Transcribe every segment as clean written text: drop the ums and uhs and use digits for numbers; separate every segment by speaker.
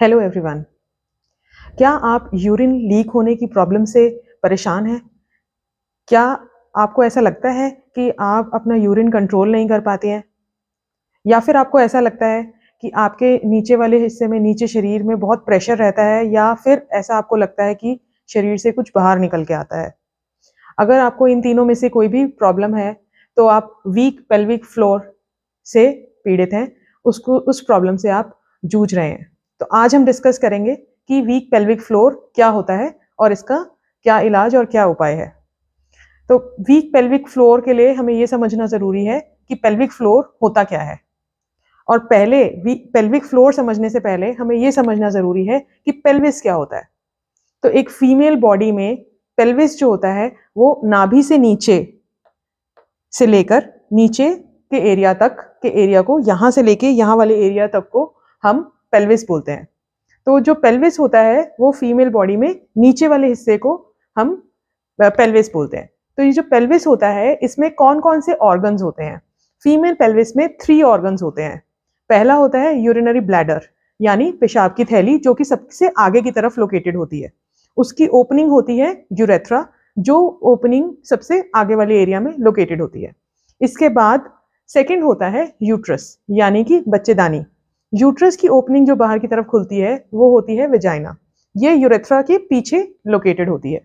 Speaker 1: Hello everyone. क्या आप urine leak होने की प्रॉब्लम से परेशान हैं? क्या आपको ऐसा लगता है कि आप अपना यूरिन कंट्रोल नहीं कर पाते हैं? या फिर आपको ऐसा लगता है कि आपके नीचे वाले हिस्से में, नीचे शरीर में बहुत प्रेशर रहता है, या फिर ऐसा आपको लगता है कि शरीर से कुछ बाहर निकल के आता है? अगर आपको इन तीनों में से कोई भी प्रॉब्लम है, तो आप वीक पेल्विक फ्लोर से पीड़ित हैं, उस प्रॉब्लम से आप जूझ रहे हैं। तो आज हम डिस्कस करेंगे कि वीक पेल्विक फ्लोर क्या होता है और इसका क्या इलाज और क्या उपाय है। तो वीक पेल्विक फ्लोर के लिए हमें यह समझना जरूरी है कि पेल्विक फ्लोर होता क्या है। और पहले पेल्विक फ्लोर समझने से पहले हमें यह समझना जरूरी है कि पेल्विस क्या होता है। तो एक फीमेल बॉडी में पेल्विस जो होता है वो नाभि से नीचे से लेकर नीचे के एरिया तक के एरिया को, यहां से लेके यहां वाले एरिया तक को हम पेल्विस बोलते हैं। तो जो पेल्विस होता है वो फीमेल बॉडी में नीचे वाले हिस्से को हम पेल्विस बोलते हैं। तो ये जो पेल्विस होता है इसमें कौन कौन से ऑर्गन्स होते हैं? फीमेल पेल्विस में 3 ऑर्गन्स होते हैं। पहला होता है यूरिनरी ब्लैडर, यानी पेशाब की थैली, जो कि सबसे आगे की तरफ लोकेटेड होती है। उसकी ओपनिंग होती है यूरेथ्रा, जो ओपनिंग सबसे आगे वाले एरिया में लोकेटेड होती है। इसके बाद सेकंड होता है यूट्रस, यानी कि बच्चेदानी। यूट्रस की ओपनिंग जो बाहर की तरफ खुलती है वो होती है वेजाइना। ये यूरेथ्रा के पीछे लोकेटेड होती है।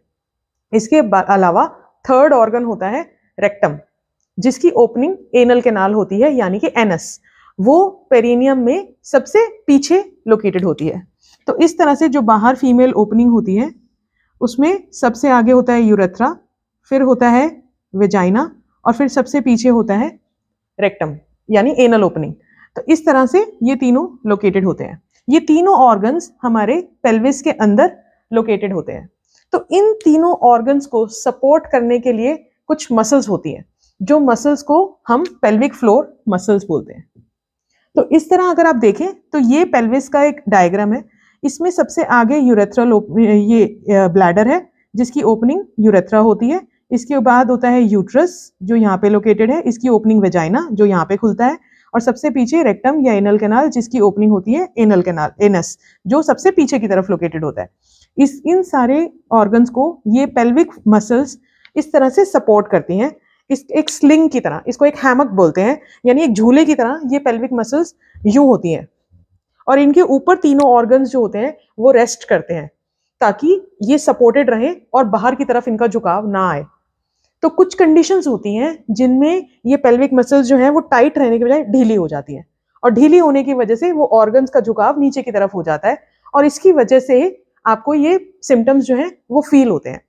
Speaker 1: इसके अलावा थर्ड ऑर्गन होता है रेक्टम, जिसकी ओपनिंग एनल कैनाल होती है, यानी कि एनस। वो पेरिनियम में सबसे पीछे लोकेटेड होती है। तो इस तरह से जो बाहर फीमेल ओपनिंग होती है उसमें सबसे आगे होता है यूरेथ्रा, फिर होता है वेजाइना, और फिर सबसे पीछे होता है रेक्टम, यानी एनल ओपनिंग। तो इस तरह से ये तीनों लोकेटेड होते हैं। ये तीनों ऑर्गन्स हमारे पेल्विस के अंदर लोकेटेड होते हैं। तो इन तीनों ऑर्गन्स को सपोर्ट करने के लिए कुछ मसल्स होती हैं, जो मसल्स को हम पेल्विक फ्लोर मसल्स बोलते हैं। तो इस तरह अगर आप देखें तो ये पेल्विस का एक डायग्राम है। इसमें सबसे आगे यूरेथ्रल ये ब्लैडर है, जिसकी ओपनिंग यूरेथ्रा होती है। इसके बाद होता है यूट्रस, जो यहाँ पे लोकेटेड है, इसकी ओपनिंग वेजाइना, जो यहाँ पे खुलता है। और सबसे पीछे रेक्टम या एनल कैनाल, जिसकी ओपनिंग होती है एनल कैनाल, एनस, जो सबसे पीछे की तरफ लोकेटेड होता है। इन सारे ऑर्गन्स को ये पेल्विक मसल्स इस तरह से सपोर्ट करती हैं। इस एक स्लिंग की तरह, इसको एक हैमक बोलते हैं, यानी एक झूले की तरह ये पेल्विक मसल्स यूं होती हैं। और इनके ऊपर तीनों ऑर्गन्स जो होते हैं वो रेस्ट करते हैं, ताकि ये सपोर्टेड रहें और बाहर की तरफ इनका झुकाव ना आए। तो कुछ कंडीशंस होती हैं जिनमें ये पेल्विक मसल्स जो हैं वो टाइट रहने के बजाय ढीली हो जाती हैं, और ढीली होने की वजह से वो ऑर्गन्स का झुकाव नीचे की तरफ हो जाता है, और इसकी वजह से आपको ये सिम्टम्स जो हैं वो फील होते हैं।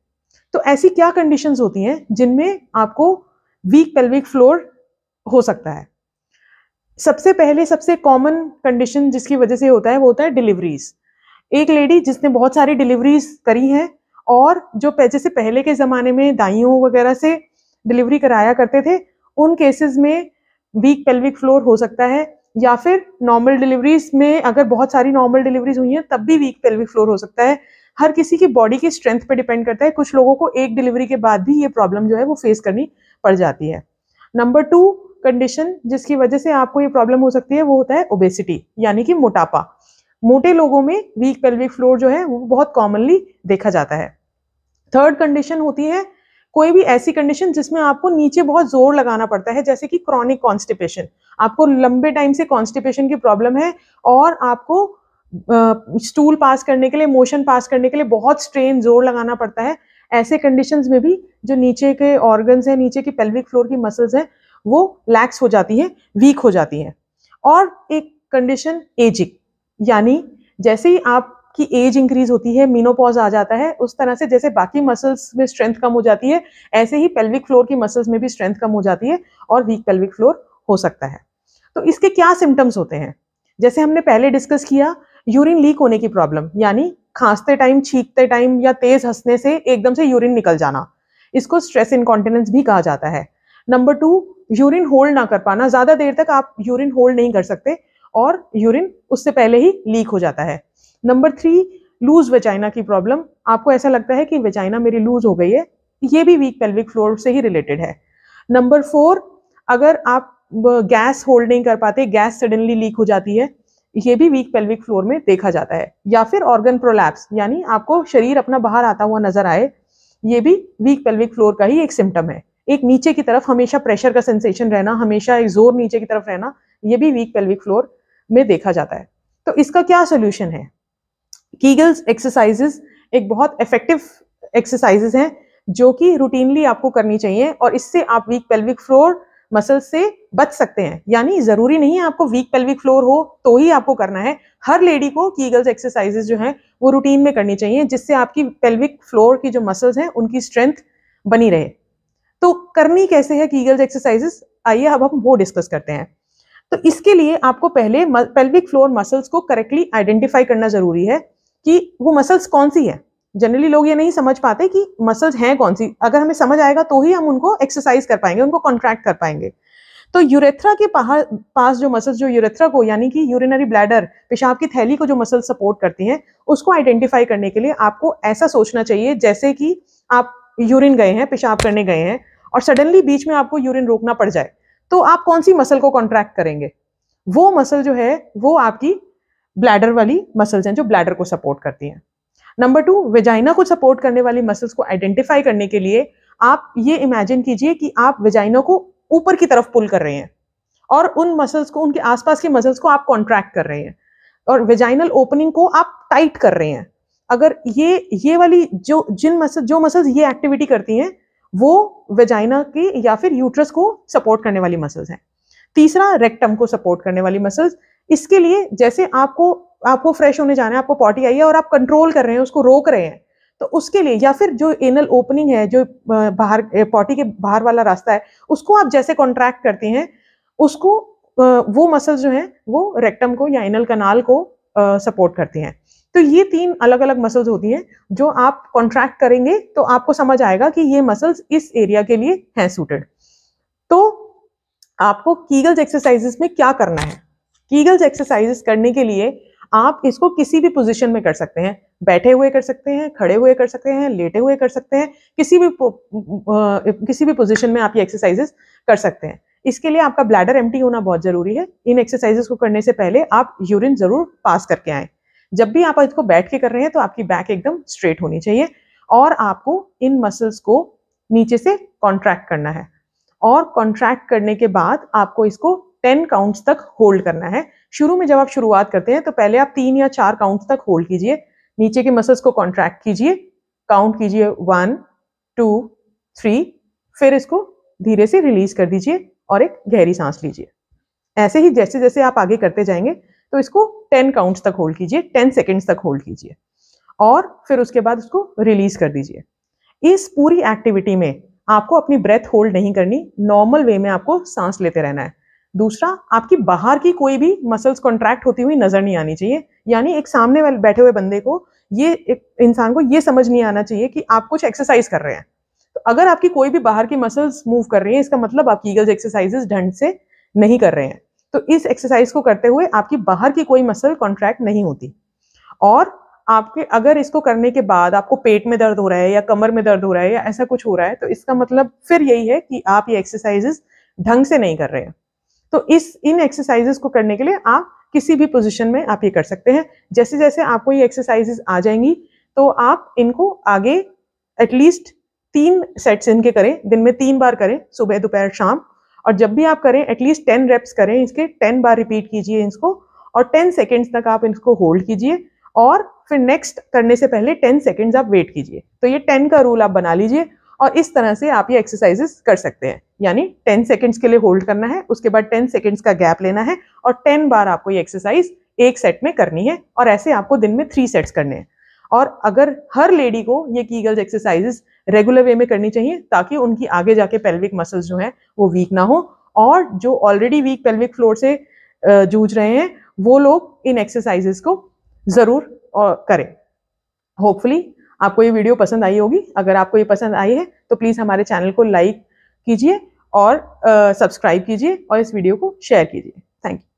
Speaker 1: तो ऐसी क्या कंडीशंस होती हैं जिनमें आपको वीक पेल्विक फ्लोर हो सकता है? सबसे पहले सबसे कॉमन कंडीशन जिसकी वजह से होता है वो होता है डिलीवरीज। एक लेडी जिसने बहुत सारी डिलीवरीज करी हैं, और जो जैसे पहले के ज़माने में दाइयों वगैरह से डिलीवरी कराया करते थे, उन केसेस में वीक पेल्विक फ्लोर हो सकता है। या फिर नॉर्मल डिलीवरीज में अगर बहुत सारी नॉर्मल डिलीवरीज हुई हैं तब भी वीक पेल्विक फ्लोर हो सकता है। हर किसी की बॉडी की स्ट्रेंथ पे डिपेंड करता है। कुछ लोगों को एक डिलीवरी के बाद भी ये प्रॉब्लम जो है वो फेस करनी पड़ जाती है। नंबर 2 कंडीशन जिसकी वजह से आपको ये प्रॉब्लम हो सकती है वो होता है ओबेसिटी, यानी कि मोटापा। मोटे लोगों में वीक पेल्विक फ्लोर जो है वो बहुत कॉमनली देखा जाता है। थर्ड कंडीशन होती है कोई भी ऐसी कंडीशन जिसमें आपको नीचे बहुत जोर लगाना पड़ता है, जैसे कि क्रॉनिक कॉन्स्टिपेशन। आपको लंबे टाइम से कॉन्स्टिपेशन की प्रॉब्लम है और आपको स्टूल पास करने के लिए, मोशन पास करने के लिए बहुत स्ट्रेन, जोर लगाना पड़ता है। ऐसे कंडीशंस में भी जो नीचे के ऑर्गन्स हैं, नीचे की पेल्विक फ्लोर की मसल्स हैं, वो लैक्स हो जाती हैं, वीक हो जाती हैं। और एक कंडीशन एजिंग, यानी जैसे ही आपकी एज इंक्रीज होती है, मीनोपॉज आ जाता है, उस तरह से जैसे बाकी मसल्स में स्ट्रेंथ कम हो जाती है, ऐसे ही पेल्विक फ्लोर की मसल्स में भी स्ट्रेंथ कम हो जाती है और वीक पेल्विक फ्लोर हो सकता है। तो इसके क्या सिम्टम्स होते हैं? जैसे हमने पहले डिस्कस किया, यूरिन लीक होने की प्रॉब्लम, यानी खांसते टाइम, छींकते टाइम या तेज हंसने से एकदम से यूरिन निकल जाना, इसको स्ट्रेस इनकॉन्टिनेंस भी कहा जाता है। नंबर 2, यूरिन होल्ड ना कर पाना, ज्यादा देर तक आप यूरिन होल्ड नहीं कर सकते और यूरिन उससे पहले ही लीक हो जाता है। नंबर 3, लूज वेजाइना की प्रॉब्लम, आपको ऐसा लगता है कि वेजाइना मेरी लूज हो गई है, ये भी वीक पेल्विक फ्लोर से ही रिलेटेड है। नंबर 4, अगर आप गैस होल्ड नहीं कर पाते, गैस सडनली लीक हो जाती है, ये भी वीक पेल्विक फ्लोर में देखा जाता है। या फिर ऑर्गन प्रोलैप्स, यानी आपको शरीर अपना बाहर आता हुआ नजर आए, ये भी वीक पेल्विक फ्लोर का ही एक सिम्टम है। एक नीचे की तरफ हमेशा प्रेशर का सेंसेशन रहना, हमेशा एक जोर नीचे की तरफ रहना, ये भी वीक पेल्विक फ्लोर में देखा जाता है। तो इसका क्या सोल्यूशन है? कीगल्स एक्सरसाइजेस एक बहुत इफेक्टिव एक्सरसाइजेस हैं जो कि रूटीनली आपको करनी चाहिए, और इससे आप वीक पेल्विक फ्लोर मसल से बच सकते हैं। यानी जरूरी नहीं है आपको वीक पेल्विक फ्लोर हो तो ही आपको करना है। हर लेडी को कीगल्स एक्सरसाइजेस जो हैं वो रूटीन में करनी चाहिए, जिससे आपकी पेल्विक फ्लोर की जो मसल्स हैं उनकी स्ट्रेंथ बनी रहे। तो करनी कैसे है कीगल्स एक्सरसाइजेस, आइए अब हम वो डिस्कस करते हैं। तो इसके लिए आपको पहले पेल्विक फ्लोर मसल्स को करेक्टली आइडेंटिफाई करना जरूरी है कि वो मसल्स कौन सी है। जनरली लोग ये नहीं समझ पाते कि मसल्स हैं कौन सी। अगर हमें समझ आएगा तो ही हम उनको एक्सरसाइज कर पाएंगे, उनको कॉन्ट्रैक्ट कर पाएंगे। तो यूरेथ्रा के पास जो मसल्स, जो यूरेथ्रा को यानी कि यूरिनरी ब्लैडर, पेशाब की थैली को जो मसल्स सपोर्ट करती हैं, उसको आइडेंटिफाई करने के लिए आपको ऐसा सोचना चाहिए जैसे कि आप यूरिन गए हैं, पेशाब करने गए हैं, और सडनली बीच में आपको यूरिन रोकना पड़ जाए, तो आप कौन सी मसल को कॉन्ट्रैक्ट करेंगे? वो मसल जो है वो आपकी ब्लैडर वाली मसल्स हैं जो ब्लैडर को सपोर्ट करती हैं। नंबर 2, वेजाइना को सपोर्ट करने वाली मसल्स को आइडेंटिफाई करने के लिए आप ये इमेजिन कीजिए कि आप वेजाइना को ऊपर की तरफ पुल कर रहे हैं और उन मसल्स को, उनके आसपास के मसल्स को आप कॉन्ट्रैक्ट कर रहे हैं और वेजाइनल ओपनिंग को आप टाइट कर रहे हैं। अगर ये वाली जो मसल्स ये एक्टिविटी करती हैं वो वेजाइना की या फिर यूट्रस को सपोर्ट करने वाली मसल्स हैं। तीसरा, रेक्टम को सपोर्ट करने वाली मसल्स। इसके लिए जैसे आपको फ्रेश होने जाना है, आपको पॉटी आई है और आप कंट्रोल कर रहे हैं, उसको रोक रहे हैं, तो उसके लिए, या फिर जो एनल ओपनिंग है, जो बाहर पॉटी के बाहर वाला रास्ता है, उसको आप जैसे कॉन्ट्रैक्ट करते हैं, उसको वो मसल्स जो हैं वो रेक्टम को या एनल कनाल को सपोर्ट करती हैं। तो ये 3 अलग अलग मसल्स होती हैं जो आप कॉन्ट्रैक्ट करेंगे तो आपको समझ आएगा कि ये मसल्स इस एरिया के लिए हैं सूटेड। तो आपको कीगल्स एक्सरसाइजेस में क्या करना है? कीगल्स एक्सरसाइजेस करने के लिए आप इसको किसी भी पोजीशन में कर सकते हैं। बैठे हुए कर सकते हैं, खड़े हुए कर सकते हैं, लेटे हुए कर सकते हैं, किसी भी पोजीशन में आप ये एक्सरसाइजेस कर सकते हैं। इसके लिए आपका ब्लैडर एम्प्टी होना बहुत जरूरी है। इन एक्सरसाइजेस को करने से पहले आप यूरिन जरूर पास करके आए। जब भी आप इसको बैठ के कर रहे हैं तो आपकी बैक एकदम स्ट्रेट होनी चाहिए और आपको इन मसल्स को नीचे से कॉन्ट्रैक्ट करना है। और कॉन्ट्रैक्ट करने के बाद आपको इसको 10 काउंट्स तक होल्ड करना है। शुरू में जब आप शुरुआत करते हैं तो पहले आप 3 या 4 काउंट्स तक होल्ड कीजिए, नीचे के मसल्स को कॉन्ट्रैक्ट कीजिए, काउंट कीजिए 1 2 3, फिर इसको धीरे से रिलीज कर दीजिए और एक गहरी सांस लीजिए। ऐसे ही जैसे जैसे आप आगे करते जाएंगे तो इसको 10 काउंट्स तक होल्ड कीजिए, 10 सेकेंड्स तक होल्ड कीजिए और फिर उसके बाद उसको रिलीज कर दीजिए। इस पूरी एक्टिविटी में आपको अपनी ब्रेथ होल्ड नहीं करनी, नॉर्मल वे में आपको सांस लेते रहना है। दूसरा, आपकी बाहर की कोई भी मसल्स कॉन्ट्रैक्ट होती हुई नजर नहीं आनी चाहिए। यानी एक सामने वाले बैठे हुए बंदे को, एक इंसान को ये समझ नहीं आना चाहिए कि आप कुछ एक्सरसाइज कर रहे हैं। तो अगर आपकी कोई भी बाहर की मसल्स मूव कर रही है, इसका मतलब आप कीगल्स एक्सरसाइजेस ढंग से नहीं कर रहे हैं। तो इस एक्सरसाइज को करते हुए आपकी बाहर की कोई मसल कॉन्ट्रैक्ट नहीं होती। और आपके अगर इसको करने के बाद आपको पेट में दर्द हो रहा है या कमर में दर्द हो रहा है या ऐसा कुछ हो रहा है, तो इसका मतलब फिर यही है कि आप ये एक्सरसाइजेस ढंग से नहीं कर रहे हैं। तो इन एक्सरसाइजेस को करने के लिए आप किसी भी पोजीशन में आप ये कर सकते हैं। जैसे जैसे आपको ये एक्सरसाइजेस आ जाएंगी तो आप इनको आगे एटलीस्ट 3 सेट्स इनके करें, दिन में 3 बार करें, सुबह दोपहर शाम। और जब भी आप करें एटलीस्ट 10 रेप्स करें, इसके 10 बार रिपीट कीजिए इसको और 10 सेकेंड्स तक आप इसको होल्ड कीजिए और फिर नेक्स्ट करने से पहले 10 सेकेंड्स आप वेट कीजिए। तो ये 10 का रूल आप बना लीजिए और इस तरह से आप ये एक्सरसाइजेस कर सकते हैं। यानी 10 सेकेंड्स के लिए होल्ड करना है, उसके बाद 10 सेकेंड्स का गैप लेना है और 10 बार आपको ये एक्सरसाइज एक सेट में करनी है और ऐसे आपको दिन में 3 सेट्स करने हैं। और अगर हर लेडी को ये कीगल्स एक्सरसाइजेस रेगुलर वे में करनी चाहिए ताकि उनकी आगे जाके पेल्विक मसल्स जो हैं वो वीक ना हो, और जो ऑलरेडी वीक पेल्विक फ्लोर से जूझ रहे हैं वो लोग इन एक्सरसाइजेस को जरूर करें। होपफुली आपको ये वीडियो पसंद आई होगी। अगर आपको ये पसंद आई है तो प्लीज़ हमारे चैनल को लाइक कीजिए और सब्सक्राइब कीजिए और इस वीडियो को शेयर कीजिए। Thank you.